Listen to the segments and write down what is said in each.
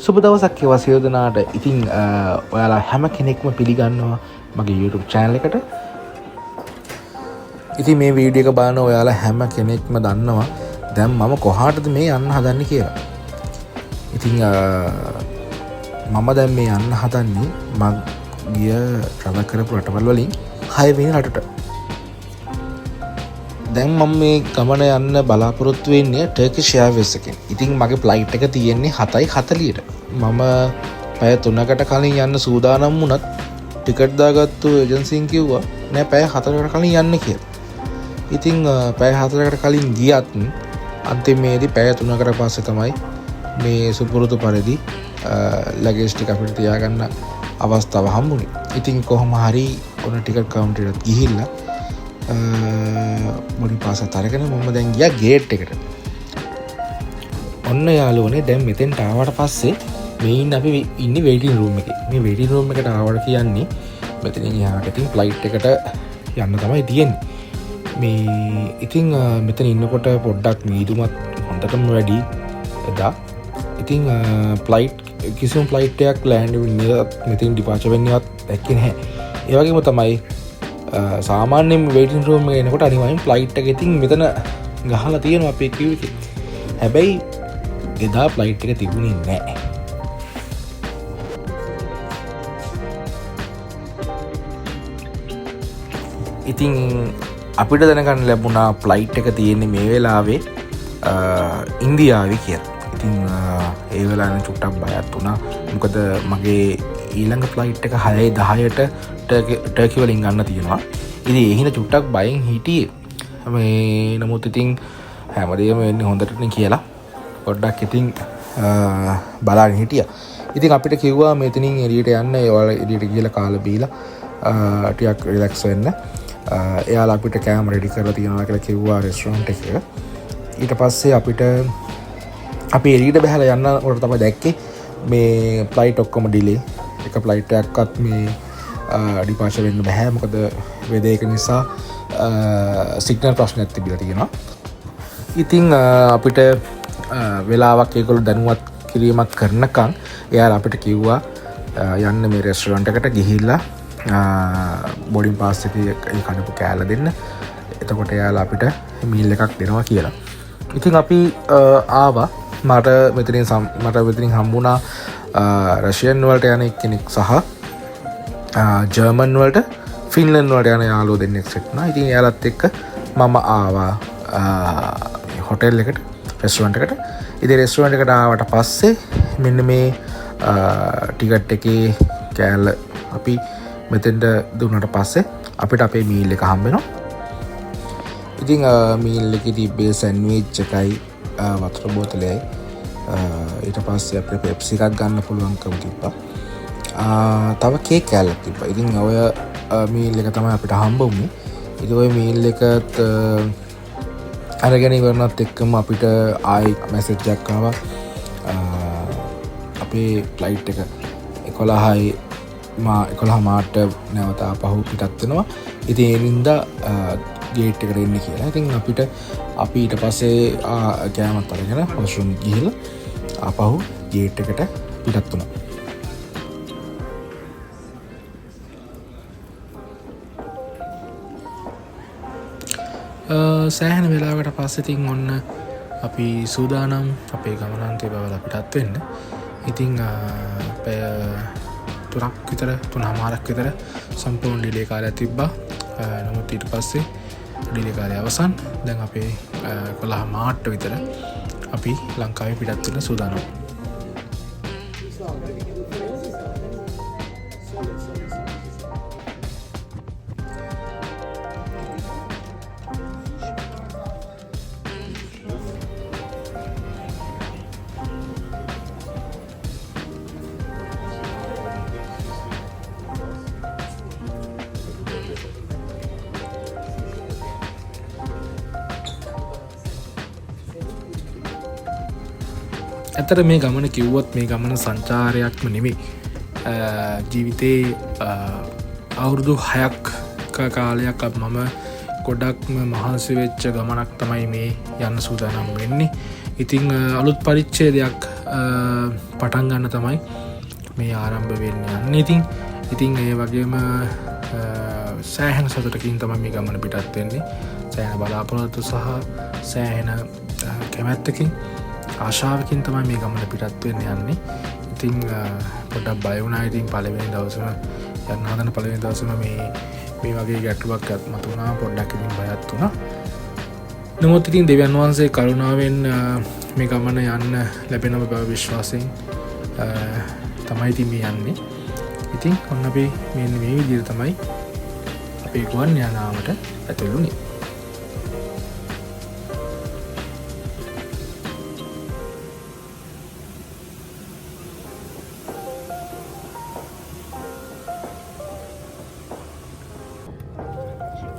සුබ දවසක් වේවා සියලු දෙනාට. ඉතින් ඔයාලා හැම කෙනෙක්ම පිළිගන්නවා මගේ YouTube channel එකට. ඉතින් මේ වීඩියෝ එක බලන ඔයාලා හැම කෙනෙක්ම දන්නවා දැන් මම කොහාටද මේ යන්න හදන්නේ කියලා. ඉතින් මම දැන් මේ යන්න හදන්නේ මම ගිය travel කරපු රටවල් වලින් 6 වෙනි රටට. දැන් මම මේ ගමන යන්න බලාපොරොත්තු වෙන්නේ Turkish Airways එකෙන්. ඉතින් මගේ ෆ්ලයිට් එක තියෙන්නේ 7:40ට. මම පැය 3කට කලින් යන්න සූදානම් වුණත් ටිකට් දාගත්තු ඒජන්සියෙන් කිව්වා නෑ පැය 4කට කලින් යන්න කියලා. ඉතින් පැය 4කට කලින් ගියත් අන්තිමේදී පැය 3කට පස්සේ තමයි මේ සුපුරුදු පරිදි ලගේජ් ටික අපිට තියාගන්න අවස්ථාව හම්බුනේ. ඉතින් කොහොම හරි ඔන්න ටිකට් කවුන්ටරයට ගිහිල්ලා බොඩින් පාස් එකත් අරගෙන මම දැන් ගියා ගේට් එකට. ඔන්න යාළුවනේ දැන් මෙතෙන්ට ආවට පස්සේ මේ අපි ඉන්නේ වේටින් රූම් එකේ. මේ වේටින් රූම් එකට ආවට කියන්නේ මෙතනින් එහාට ඉතින් ෆ්ලයිට් එකට යන්න තමයි තියෙන්නේ. මේ ඉතින් මෙතන ඉන්නකොට පොඩ්ඩක් මීදුමත් හොඳටම වැඩි එදා. ඉතින් කිසිම ෆ්ලයිට් එකක් ලෑන්ඩ් වෙන්නේ මෙතනින් ඩිපාචර් වෙන්නේවත් දැක්කේ නැහැ. ඒ වගේම තමයි සාමාන්‍යයෙන් වේටින් රූම් එකේ එනකොට අනිවාර්යෙන් ෆ්ලයිට් එක ඉතින් මෙතන ගහලා තියෙනවා අපේ queue එකේ. හැබැයි එදා ෆ්ලයිට් එක තිබුණේ නැහැ. ඉතින් අපිට දැනගන්න ලැබුණා ෆ්ලයිට් එක තියෙන්නේ මේ වෙලාවේ ඉන්දියාවේ කියලා. ඉතින් ඒ වෙලාවෙන් චුට්ටක් බයත් වුණා. මොකද මගේ ඊළඟ ෆ්ලයිට් එක 6:10ට ටර්කි වලින් ගන්න තියෙනවා. ඉතින් ඒ හින්දා චුට්ටක් බයෙන් හිටියේ. මේ නමුත් ඉතින් හැමදේම වෙන්නේ හොඳටනේ කියලා පොඩ්ඩක් ඉතින් බලාගෙන හිටියා. ඉතින් අපිට කිව්වා මෙතනින් එළියට යන්න. ඒවල එළියට ගිහලා කාලා බීලා ටිකක් රිලැක්ස් වෙන්න. එයාලා අපිට කැම රෙඩි කරලා තියනවා කියලා කිව්වා රෙස්ටොරන්ට් එකක. ඊට පස්සේ අපිට අපි එළියට බහලා යන්නකොට තමයි දැක්කේ මේ ෆ්ලයිට් ඔක්කොම ඩිලේ. එක ෆ්ලයිට් එකක්වත් මේ ඩිපාචර් වෙන්න බෑ. මොකද වෙදේ එක නිසා සිග්නල් ප්‍රශ්නයක් තිබිලා තියෙනවා. ඉතින් අපිට වෙලාවක් ඒගොල්ලෝ දැනුවත් කිරීමක් කරනකම් එයාලා අපිට කිව්වා යන්න මේ රෙස්ටොරන්ට් එකට ගිහිල්ලා බෝඩින් පාස් එකේ කඩපු කෑල්ල දෙන්න. එතකොට එයාලා අපිට මීල් එකක් දෙනවා කියලා. ඉතින් අපි ආවා. මට මෙතනින් හම්බුණා රෂියන් වලට යන කෙනෙක් සහ ජර්මන් වලට ෆින්ලන්ඩ් වලට යන යාළුවෝ දෙන්නෙක් සෙට් වුණා. ඉතින් එයාලත් එක්ක මම ආවා හොටෙල් එකට, රෙස්ටොරන්ට් එකට. ඉතින් රෙස්ටොරන්ට් එකට ආවට පස්සේ මෙන්න මේ ටිකට් එකේ කෑල්ල අපි මෙතෙන්ට දුන්නට පස්සේ අපිට අපේ මීල් එක හම්බ වෙනවා. ඉතින් මීල් එකේ තිබ්බේ සෑන්ඩ්විච් එකයි වතුර බෝතලයයි. ඊට පස්සේ අපිට පෙප්සි එකක් ගන්න පුළුවන්කම තිබ්බා. තව කේක් කෑල්ලක් තිබ්බා. ඉතින් ඔය මීල් එක තමයි අපිට හම්බ වුනේ. ඉතින් ඔය මීල් එකත් අරගෙන ඉවරනත් එක්කම අපිට ආයි මැසේජ් එකක් ආවා. අපේ ෆ්ලයිට් එක 11 මාට නැවත ආපහු පිටත් වෙනවා. ඉතින් ඒ නින්දා ගේට් එකට එන්න කියලා. ඉතින් අපි ඊට පස්සේ කෑමත් අරගෙන වොෂ්රූම් ගිහිල්ලා ආපහු ගේට් එකට පිටත් වුණා. සෑහෙන වෙලාවකට පස්සේ ඉතින් ඔන්න අපි සූදානම් අපේ ගමනාන්තය බවලා පිටත් වෙන්න. ඉතින් පැය 3ක් විතර 3:00ක් විතර සම්පූර්ණ ඩිලේ කාලයක් තිබ්බා. නමුත් ඊට පස්සේ ඩිලේ කාලය අවසන්. දැන් අපේ 11 මාට විතර අපි ලංකාවේ පිටත් වෙන්න සූදානම්. ඇතර මේ ගමන කිව්වොත් මේ ගමන සංචාරයක්ම නෙමෙයි. ජීවිතේ අවුරුදු 6ක් කාලයක් මම ගොඩක්ම මහන්සි වෙච්ච ගමනක් තමයි මේ යන්න සූදානම් වෙන්නේ. ඉතින් අලුත් පරිච්ඡේදයක් පටන් ගන්න තමයි මේ ආරම්භ වෙන්න යන්නේ. ඉතින් ඒ වගේම සෑහෙන සතුටකින් තමයි මේ ගමන පිටත් වෙන්නේ. සෑහෙන බලාපොරොත්තු සහ සෑහෙන කැමැත්තකින් ආශාවකින් තමයි මේ ගමන පිටත් වෙන්න යන්නේ. ඉතින් පොඩ්ඩක් බය වුණා. ඉතින් පළවෙනි දවසම යන්න හදන පළවෙනි දවසම මේ වගේ ගැටලුවක් මතුවුණා. පොඩ්ඩක් ඉතින් බයත් වුණා. නමුත් ඉතින් දෙවියන් වහන්සේ කරුණාවෙන් මේ ගමන යන්න ලැබෙන බව විශ්වාසයෙන් තමයි ඉතින් මේ යන්නේ. ඉතින් ඔන්න අපි මේ විදිහට තමයි අපේ ගුවන් යානාවට ඇතුළු වුණේ.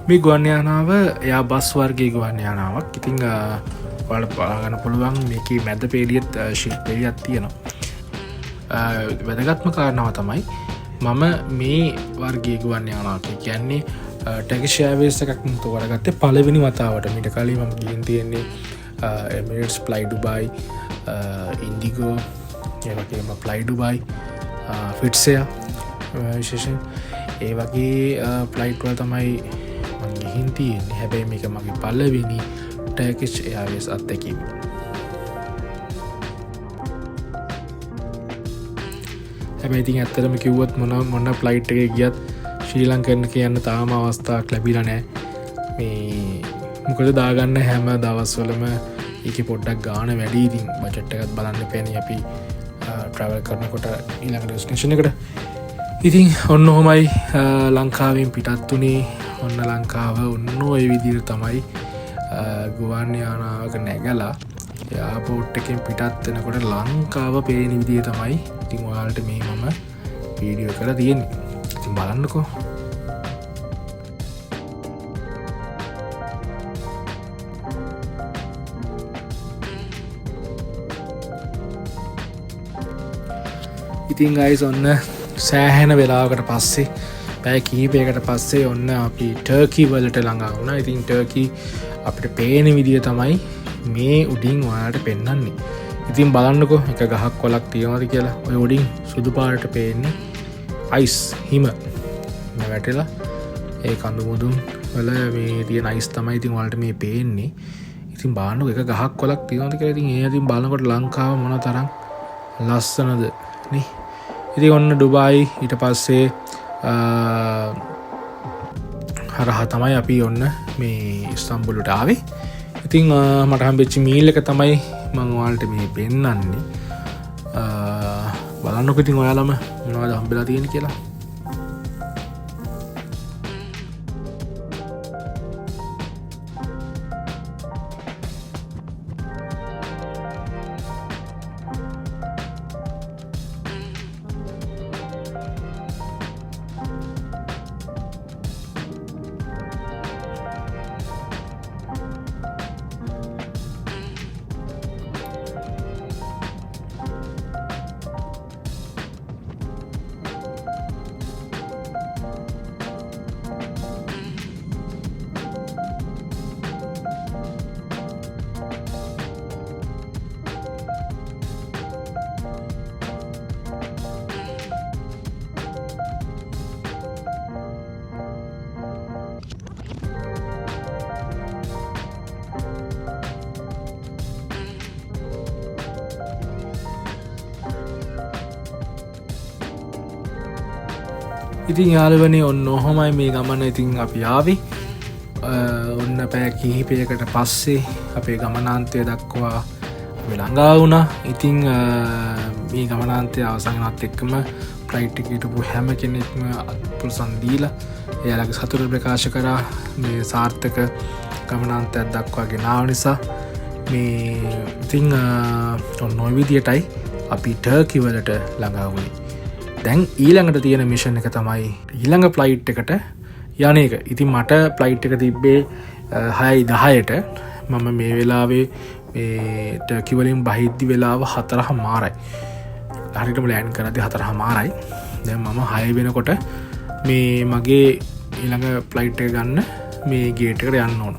මේ ගුවන් යානාව එයා බස් වර්ගයේ ගුවන් යානාවක්. ඉතින් ඔයාලට බලන්න පුළුවන් මේකේ මැද පේලියත් ශිල්පෙලියක් තියෙනවා. වැදගත්ම කාරණාව තමයි මම මේ වර්ගයේ ගුවන් යානාවක් කියන්නේ ටර්කිෂ් එයාර්වේස් එකක් තෝරගත්තේ පළවෙනි වතාවට. මීට කලින් මම ගිහින් තියෙන්නේ එමිරේට්ස්, ෆ්ලයි ඩුබයි, ඉන්ඩිගෝ, ඒ වගේම ෆ්ලයි ඩුබයි, ෆිට්ස් එයා විශේෂයෙන් ඒ වගේ ෆ්ලයිට් වල තමයි මම ගිහින් තියෙන්නේ. හැබැයි මේක මගේ පළවෙනි ටර්කිෂ් එයාර්වේස් අත්දැකීම. හැබැයි ඉතින් ඇත්තටම කිව්වොත් මොන ෆ්ලයිට් එකේ ගියත් ශ්‍රී ලංකන් කියන්න තාම අවස්ථාවක් ලැබිලා නැහැ. මේ මොකද දාගන්න හැම දවස්වලම ඒකේ පොඩ්ඩක් ගාණ වැඩි. ඉතින් බජට් එකත් බලන්න පැණි අපි ට්‍රැවල් කරනකොට ඊළඟ ඩෙස්ටිනේෂන් එකට. ඉතින් ඔන්න ඔහොමයි ලංකාවෙන් පිටත් වුණේ. ඔන්න ලංකාව ඔන්න ඔය විදිහට තමයි ගුවන් යානාවක නැගලා එයාපෝට් එකෙන් පිටත් වෙනකොට ලංකාව පේන විදිහ තමයි ඉතින් ඔයාලට මේ මම වීඩියෝ කරලා තියෙන්නේ. ඉතින් බලන්නකෝ. ඉතින් guys ඔන්න සෑහෙන වෙලාවකට පස්සේ පැය කිහිපයකට පස්සේ ඔන්න අපි ටර්කි වලට ළඟා වුණා. ඉතින් ටර්කි අපිට පේන විදිය තමයි මේ උඩින් ඔයාලට පෙන්වන්නේ. ඉතින් බලන්නකෝ එක ගහක් කොලක් තියෙනවද කියලා. ඔය උඩින් සුදු පාටට පේන්නේ අයිස් හිම වැටලා ඒ කඳු මුදුන් වල මේ තියෙන අයිස් තමයි ඉතින් ඔයාලට මේ පේන්නේ. ඉතින් බලන්නකෝ එක ගහක් කොලක් තියෙනවද කියලා. ඉතින් ඒ ඉතින් බලනකොට ලංකාව මොන තරම් ලස්සනද නේ. ඉතින් ඔන්න ඩුබායි ඊට පස්සේ හරහා තමයි අපි ඔන්න මේ ඉස්තම්බුලට ආවේ. ඉතින් මට හම්බෙච්ච මීල් එක තමයි මම ඔයාලට මේ පෙන්නන්නේ. බලන්නකො ඉතින් ඔයාලම මොනවද හම්බෙලා තියෙන්නේ කියලා. ඉතින් යාළුවනේ ඔන්න ඔහොමයි මේ ගමන ඉතින් අපි ආවේ. ඔන්න පැය කිහිපයකට පස්සේ අපේ ගමනාන්තය දක්වා අපි ළඟා වුණා. ඉතින් මේ ගමනාන්තය අවසන්වත් එක්කම ෆ්ලයිට් එකේ හිටපු හැම කෙනෙක්ම අත්පුල්සන් දීලා එයාලගේ සතුට ප්‍රකාශ කරා. මේ සාර්ථක ගමනාන්තයක් දක්වා ගෙනාව නිසා මේ ඉතින් ඔන්න ඔය විදියටයි අපි ටර්කි වලට ළඟා වුණේ. දැන් ඊළඟට තියෙන මිෂන් එක තමයි ඊළඟ ෆ්ලයිට් එකට යන එක. ඉතින් මට ෆ්ලයිට් එක තිබ්බේ 6:10ට. මම මේ වෙලාවේ මේ ටර්කි වලින් බහිද්දි වෙලාව 4:00යි. හරියටම ලෑන්ඩ් කරද්දි 4:00යි. දැන් මම 6 වෙනකොට මේ මගේ ඊළඟ ෆ්ලයිට් එක ගන්න මේ ගේට් එකට යන්න ඕන.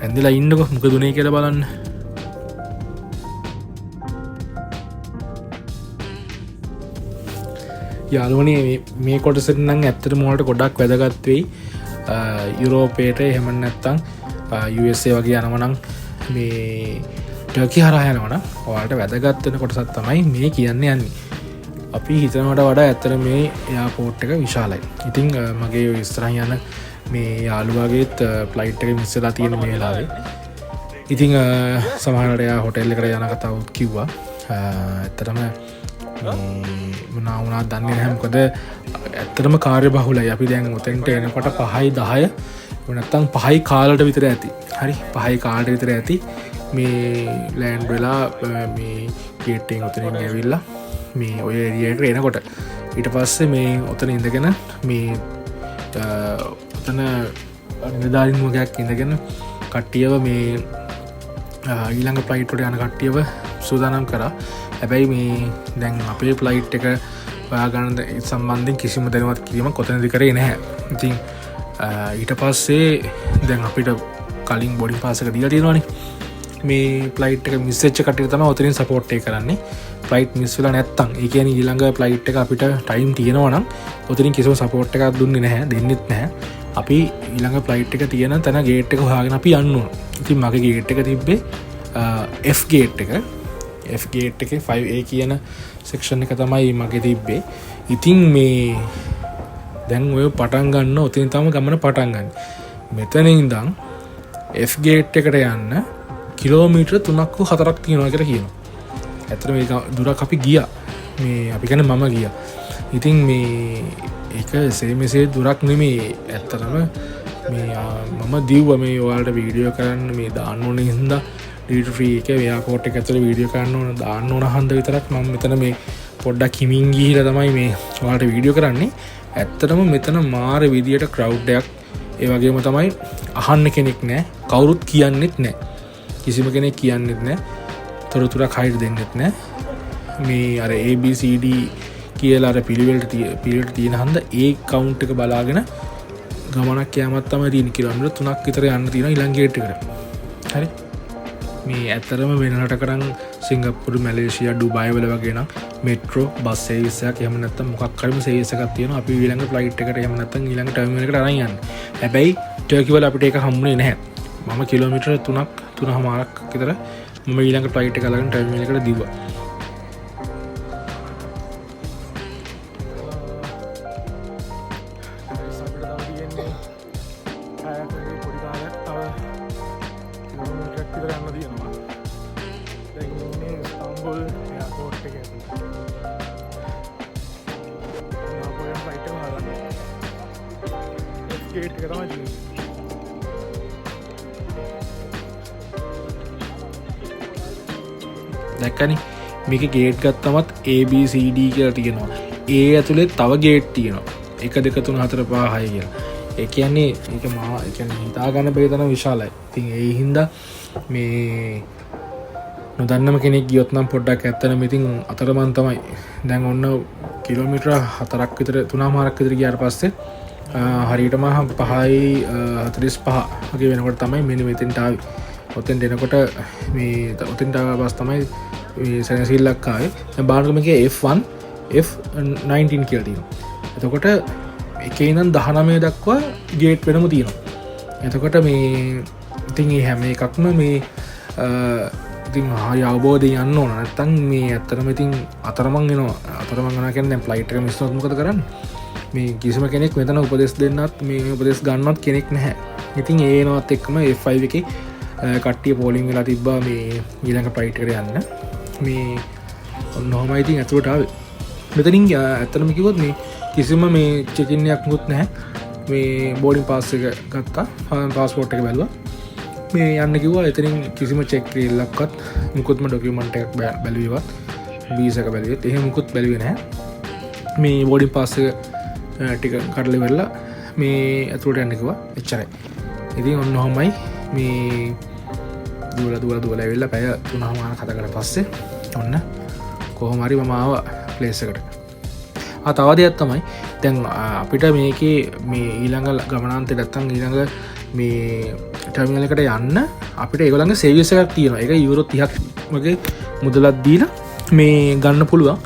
ඇඳලා ඉන්නකො මොකද උනේ කියලා බලන්න. යාළුවනේ මේ කොටසට නම් ඇත්තටම ඔයාලට ගොඩක් වැදගත් වෙයි. යුරෝපයට එහෙම නැත්නම් USA වගේ යනවනම් මේ ටර්කි හරහා යනවනම් ඔයාලට වැදගත් වෙන කොටසක් තමයි මේ කියන්නේ යන්නේ. අපි හිතනවට වඩා ඇත්තට මේ එයාපෝට් එක විශාලයි. ඉතින් මගේ ඉස්සරහින් යන මේ යාළුවාගේත් ෆ්ලයිට් එක මිස් වෙලා තියෙන මේ වෙලාවේ. ඉතින් සමහරවිට එයා හොටෙල් එකට යන කතාවත් කිව්වා. ඇත්තටම මොනවා වුණා දන්නේ නැහැ. මොකද ඇත්තටම කාර්යබහුලයි. අපි දැන් උතෙන්ට එනකොට 5:10 නැත්තම් 5 කාලට විතර ඇති. හරි 5 කාලට විතර ඇති. මේ ලෑන්ඩ් වෙලා මේ ගේට් එකෙන් උතනින් ඇවිල්ලා මේ ඔය ඒරියා එකට එනකොට ඊට පස්සේ මේ උතන ඉඳගෙන මේ උතන නිලධාරීන් වගේක් ඉඳගෙන කට්ටියව මේ ඊළඟ ෆ්ලයිට් වලට යන කට්ටියව සූදානම් කරා. හැබැයි මේ දැන් අපේ ෆ්ලයිට් එක හොයාගන්න සම්බන්ධයෙන් කිසිම දැනුමක් කිරීමක් කොතනද කරේ නැහැ. ඉතින් ඊට පස්සේ දැන් අපිට කලින් බෝඩින් පාස් එක දීලා තියෙනවානේ. මේ ෆ්ලයිට් එක මිස් වෙච්ච කට්ටිය තමයි ඔතනින් සපෝට් එක කරන්නේ. ෆ්ලයිට් මිස් වෙලා නැත්තම් ඒ කියන්නේ ඊළඟ ෆ්ලයිට් එක අපිට ටයිම් තියෙනවා නම් ඔතනින් කිසිම සපෝට් එකක් දුන්නේ නැහැ, දෙන්නෙත් නැහැ. අපි ඊළඟ ෆ්ලයිට් එක තියෙන තැන ගේට් එක හොයාගෙන අපි යන්න ඕන. ඉතින් මගේ ගේට් එක තිබ්බේ F ගේට් එක. F ගේට් එකේ 5A කියන සෙක්ෂන් එක තමයි මගේ තිබ්බේ. ඉතින් මේ දැන් ඔය පටන් ගන්න ඔතනින් තමයි ගමන පටන් ගන්න. මෙතන ඉඳන් F ගේට් එකට යන්න කිලෝමීටර් 3ක් 4ක් තියෙනවා කියලා කියනවා. ඇත්තට මේ දුරක් අපි ගියා. මේ අපි කියන්නේ මම ගියා. ඉතින් මේ ඒක මෙසේ දුරක් නෙමෙයි. ඇත්තටම මේ මම දිව්වා මේ ඔයාලට වීඩියෝ කරන්න මේ දාන්න ඕනේ හින්දා ඩියුටි ෆ්‍රී එකේ එයාපෝට් එක ඇතුලේ වීඩියෝ කරන්න ඕන දාන්න ඕන හන්ද විතරක් මම මෙතන මේ පොඩ්ඩක් හිමින් ගිහිලා තමයි මේ ඔයාලට වීඩියෝ කරන්නේ. ඇත්තටම මෙතන මාර විදියට ක්‍රවුඩ් එකක්. ඒ වගේම තමයි අහන්න කෙනෙක් නැහැ. කවුරුත් කියන්නෙත් නැහැ. කිසිම කෙනෙක් කියන්නෙත් නැහැ. තොරතුරක් හයිඩ් දෙන්නෙත් නැහැ. මේ අර ABCD කියලා අර පිළිවෙලට තියෙන හන්ද ඒ කවුන්ට් එක බලාගෙන ගමනක් යෑමක් තමයි තියෙන්නේ. කිලෝමීටර් 3ක් විතර යන්න තියෙනවා ඊළඟ ගේට් එකට. හරි. මේ ඇත්තරම වෙන රටකරන් සිංගප්පූරු, මැලේසියා, ඩුබායි වල වගේ නම් මෙට්‍රෝ බස් සර්විස් එකක් එහෙම නැත්නම් මොකක් හරිම සර්විස් එකක් තියෙනවා. අපි ඊළඟ ෆ්ලයිට් එකට එහෙම නැත්නම් ඊළඟ ටර්මිනල් එකට අරන් යන්න. හැබැයි ටර්කි වල අපිට ඒක හම්බුනේ නැහැ. මම කිලෝමීටර් 3.5ක් විතර මම ඊළඟ ෆ්ලයිට් එක අරගෙන ටර්මිනල් එකට දිව්වා. දැක්කනේ මේක ගේට් ගත්තමත් ABCD කියලා තියෙනවා. A ඇතුලේ තව ගේට් තියෙනවා. 1 2 3 4 5 6 කියලා. ඒ කියන්නේ මේක මහා ඒ කියන්නේ හිතා ගන්න බැරි තරම් විශාලයි. ඉතින් ඒ හින්දා මේ නොදන්නම කෙනෙක් ගියොත් නම් පොඩ්ඩක් ඇත්තටම ඉතින් අතරමං තමයි. දැන් ඔන්න කිලෝමීටර 4ක් විතර 3මාරක් විතර ගියාට පස්සේ හරියටම 5:45 වගේ වෙනකොට තමයි මෙන්න මෙතෙන්ට ආවේ. ඔතෙන් දෙනකොට මේ ඔතෙන්ට ආව බස් තමයි මේ සැනසෙල්ලක් ආවේ. දැන් බලන්න මේකේ F1 F19 කියලා තියෙනවා. එතකොට එකේ ඉඳන් 19 දක්වා ගේට් වෙනම තියෙනවා. එතකොට මේ ඉතින් මේ හැම එකක්ම මේ ඉතින් හරි අවබෝධයෙන් යන්න ඕන. නැත්තම් මේ ඇත්තටම ඉතින් අතරමං වෙනවා. අතරමං වෙනවා කියන්නේ දැන් ෆ්ලයිට් එක මිස් වුණොත් මොකද කරන්නේ? මේ කිසිම කෙනෙක් මෙතන උපදෙස් දෙන්නත් මේ උපදෙස් ගන්නවත් කෙනෙක් නැහැ. ඉතින් ඒ එනවත් එක්කම F5 එකේ කට්ටිය පෝලිං වෙලා තිබ්බා මේ ඊළඟ ෆ්ලයිට් එකට යන්න. මේ ඔන්නෝමයි ඉතින් ඇතුළට ආවේ. මෙතනින් ඇත්තටම කිව්වොත් මේ කිසිම මේ චෙකින් එකක් මුත් නැහැ. මේ බෝඩින් පාස් එක ගත්තා. පාස්පෝර්ට් එක බැලුවා. මේ යන්න කිව්වා. එතනින් කිසිම චෙක් රිල්ලක්වත් මුකුත්ම ඩොකියුමන්ට් එකක් බැලුවේවත් වීසා එක බැලුවෙත් එහෙම මුකුත් බැලුවේ නැහැ. මේ බෝඩින් පාස් එක ටික කඩලා ඉවරලා මේ ඇතුළට යන්න කිව්වා. එච්චරයි. ඉතින් ඔන්න ඔහොමයි මේ දුවලා ඇවිල්ලා පැය 3:00 කතා පස්සේ ඔන්න කොහොම හරි මම ආවා ප්ලේස් එකට. තව දෙයක් තමයි දැන් අපිට මේකේ මේ ඊළඟ ගමනාන්තේ නැත්තම් ඊළඟ මේ ටර්මිනල් එකට යන්න අපිට ඒගොල්ලන්ගේ සර්විස් එකක් තියෙනවා. ඒක යුරෝ 30ක් වගේ මුදලක් දීලා මේ ගන්න පුළුවන්.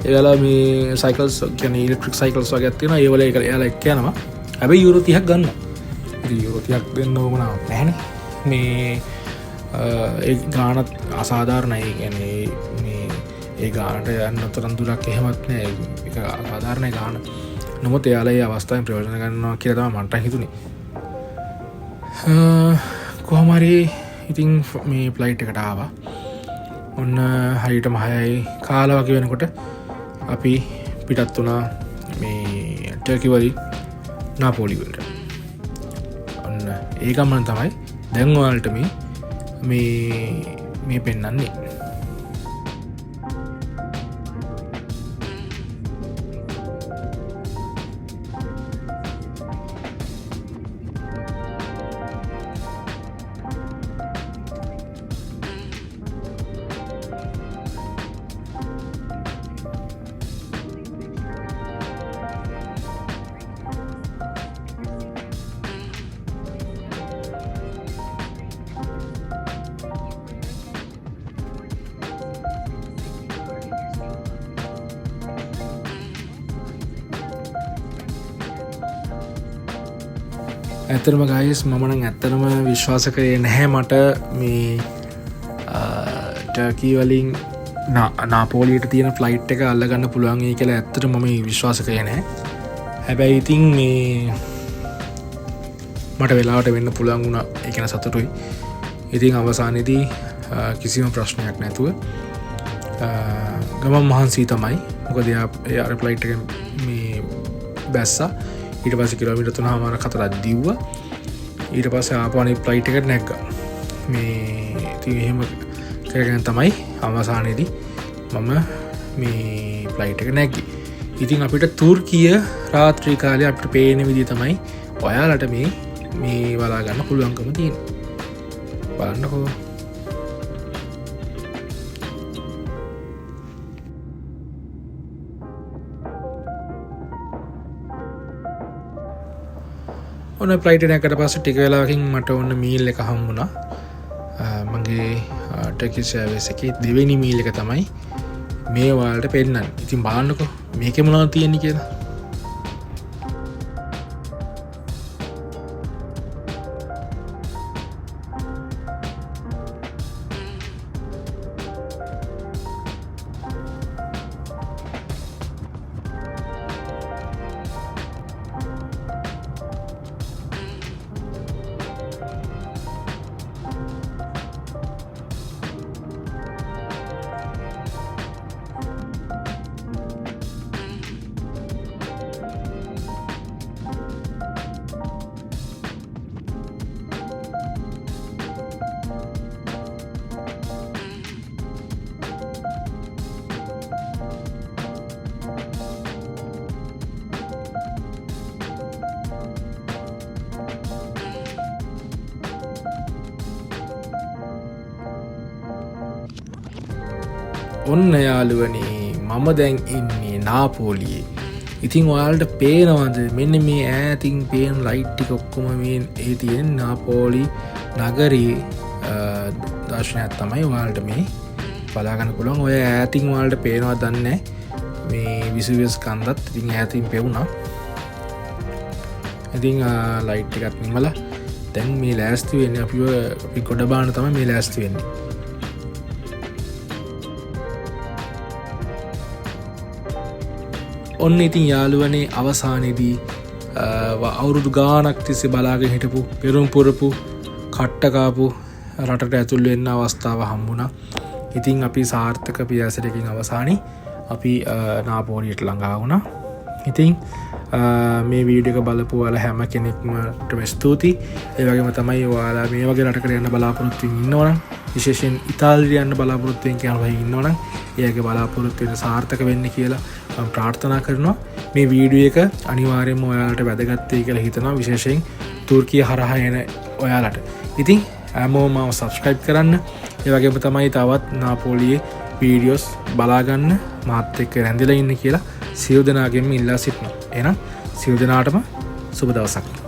එයාලා මේ සයිකල්ස් කියන්නේ ඉලෙක්ට්‍රික් සයිකල්ස් වගේ තියෙනවා. ඒ වල ඒක එයාලා එක්ක යනවා. හැබැයි යුරෝ 30ක් ගන්නවා. ඉතින් යුරෝ 30ක් දෙන්න ඕමනාවක් නැහැනේ. මේ ඒ ගානත් අසාධාරණයි. ඒ කියන්නේ මේ ඒ ගානට යන්න තරම් දුරක් එහෙමත් නෑ. ඒක අසාධාරණයි ගාන. නමුත් එයාලා ඒ අවස්ථාවෙන් ප්‍රයෝජන ගන්නවා කියලා තමයි මට හිතුනේ. කොහොම හරි ඉතින් මේ ෆ්ලයිට් එකට ආවා. ඔන්න හරියටම 6යි කාලා වගේ වෙනකොට අපි පිටත් වුණා මේ ටර්කි වලින් නාපෝලි වලට. ඔන්න ඒ ගමන තමයි දැන් ඔයාලට මේ පෙන්වන්නේ. ඇතරම ගයිස් මමනං ඇත්තරම විශ්වාස කරේ නැහැ මට මේ ටර්කී වලින් නාපෝලියට තියෙන ෆ්ලයිට් එක අල්ලගන්න පුළුවන්ගේ කියලා ඇත්තට මම විශ්වාස කරේ නැහැ. හැබැයි ඉතින් මේ මට වෙලාවට වෙන්න පුළුවන් වුණා. ඒ කියන සතුටුයි. ඉතින් අවසානයේදී කිසිම ප්‍රශ්නයක් නැතුව ගමන් මහන්සි තමයි. මොකද එයා අර ෆ්ලයිට් එකෙන් මේ බැස්සා. ඊට පස්සේ කිලෝමීටර් 3.4ක් දිව්වා. ඊට පස්සේ ආපහු අනිත් ෆ්ලයිට් එකට නැග්ගා. මේ ඉතින් එහෙම කරගෙන තමයි අවසානයේදී මම මේ ෆ්ලයිට් එක නැග්ගේ. ඉතින් අපිට තුර්කිය රාත්‍රී කාලේ අපිට පේන විදිහ තමයි ඔයාලට මේ බලා ගන්න පුළුවන්කම තියෙනවා. බලන්නකෝ. ඔන්න ෆ්ලයිට් එකකට පස්සේ ටික වෙලාවකින් මට ඔන්න මීල් එක හම්බුණා. මගේ ටර්කිෂ් එයාර්වේස් එකේ දෙවෙනි මීල් එක තමයි මේ ඔයාලට පෙන්නන්නේ. ඉතින් බලන්නකෝ මේකේ මොනවද තියෙන්නේ කියලා. ඔන්න යාළුවනේ මම දැන් ඉන්නේ නාපෝලියේ. ඉතින් ඔයාලට පේනවද මෙන්න මේ ඈතින් පේන ලයිට් ටික ඔක්කොම මේ ඒ තියෙන නාපෝලි නගරයේ දර්ශනයක් තමයි ඔයාලට මේ බලා ගන්න පුළුවන්. ඔය ඈතින් ඔයාලට පේනවද දන්නේ මේ විසුවියස් කන්දත් ඉතින් ඈතින් පෙවුණා. ඉතින් ලයිට් එකත් නිමලා දැන් මේ ලෑස්ති වෙන්නේ අපි ගොඩ බාන තමයි මේ ලෑස්ති වෙන්නේ. ඔන්න ඉතින් යාළුවනේ අවසානයේදී අවුරුදු ගානක් තිස්සේ බලාගෙන හිටපු පෙරුම් පුරපු කට්ටකාපු රටට ඇතුල් වෙන්න අවස්ථාව හම්බුණා. ඉතින් අපි සාර්ථක පියාසරකින් අවසානයේ අපි නාපෝලියට ළඟා වුණා. ඉතින් මේ වීඩියෝ එක බලපු ඔයාලා හැම කෙනෙක්මට ස්තුතියි. ඒ වගේම තමයි ඔයාලා මේ වගේ රටකට යන්න බලාපොරොත්තු වෙමින් ඉන්නවනම් විශේෂයෙන් ඉතාලියට යන්න බලාපොරොත්තු වෙමින් කියනවා ඉන්නවනම් එයාගේ බලාපොරොත්තු වෙන සාර්ථක වෙන්න කියලා මම ප්‍රාර්ථනා කරනවා. මේ වීඩියෝ එක අනිවාර්යයෙන්ම ඔයාලට වැදගත් වෙයි කියලා හිතනවා, විශේෂයෙන් තුර්කිය හරහා එන ඔයාලට. ඉතින් හැමෝම මාව subscribe කරන්න. ඒ වගේම තමයි තවත් නාපෝලියේ වීඩියෝස් බලාගන්න මාත් එක්ක රැඳිලා ඉන්න කියලා සියලු දෙනාගෙන්ම ඉල්ලා සිටිනවා. එහෙනම් සියලු දෙනාටම සුබ දවසක්.